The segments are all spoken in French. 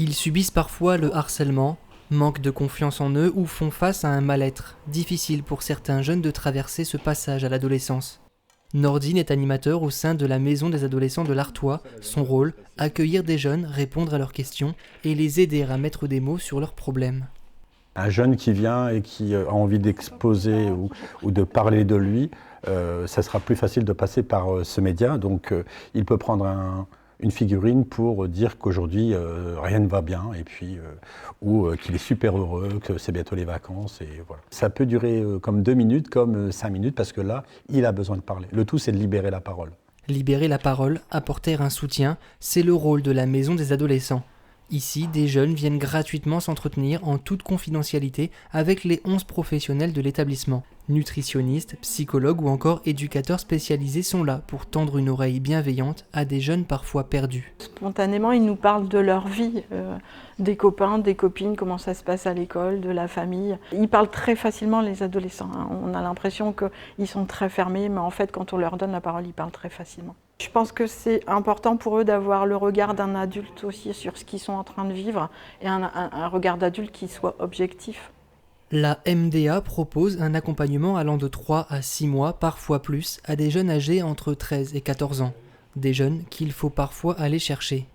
Ils subissent parfois le harcèlement, manquent de confiance en eux ou font face à un mal-être. Difficile pour certains jeunes de traverser ce passage à l'adolescence. Nordine est animateur au sein de la Maison des adolescents de l'Artois. Son rôle, accueillir des jeunes, répondre à leurs questions et les aider à mettre des mots sur leurs problèmes. Un jeune qui vient et qui a envie d'exposer ou de parler de lui, ça sera plus facile de passer par ce média. Donc il peut prendre une figurine pour dire qu'aujourd'hui rien ne va bien et puis ou qu'il est super heureux, que c'est bientôt les vacances et voilà. Ça peut durer comme 2 minutes, comme 5 minutes parce que là, il a besoin de parler. Le tout, c'est de libérer la parole. Libérer la parole, apporter un soutien, c'est le rôle de la Maison des adolescents. Ici, des jeunes viennent gratuitement s'entretenir en toute confidentialité avec les 11 professionnels de l'établissement. Nutritionnistes, psychologues ou encore éducateurs spécialisés sont là pour tendre une oreille bienveillante à des jeunes parfois perdus. Spontanément, ils nous parlent de leur vie, des copains, des copines, comment ça se passe à l'école, de la famille. Ils parlent très facilement, les adolescents. On a l'impression qu'ils sont très fermés, mais en fait, quand on leur donne la parole, ils parlent très facilement. Je pense que c'est important pour eux d'avoir le regard d'un adulte aussi sur ce qu'ils sont en train de vivre et un regard d'adulte qui soit objectif. La MDA propose un accompagnement allant de 3 à 6 mois, parfois plus, à des jeunes âgés entre 13 et 14 ans. Des jeunes qu'il faut parfois aller chercher.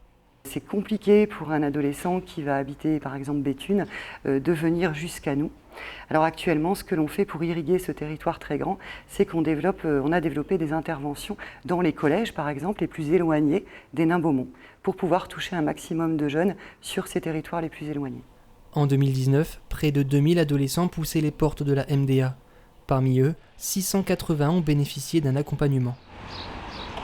C'est compliqué pour un adolescent qui va habiter par exemple Béthune de venir jusqu'à nous. Alors actuellement, ce que l'on fait pour irriguer ce territoire très grand, c'est qu'on a développé des interventions dans les collèges par exemple les plus éloignés des Nains-Beaumont pour pouvoir toucher un maximum de jeunes sur ces territoires les plus éloignés. En 2019, près de 2000 adolescents poussaient les portes de la MDA. Parmi eux, 680 ont bénéficié d'un accompagnement.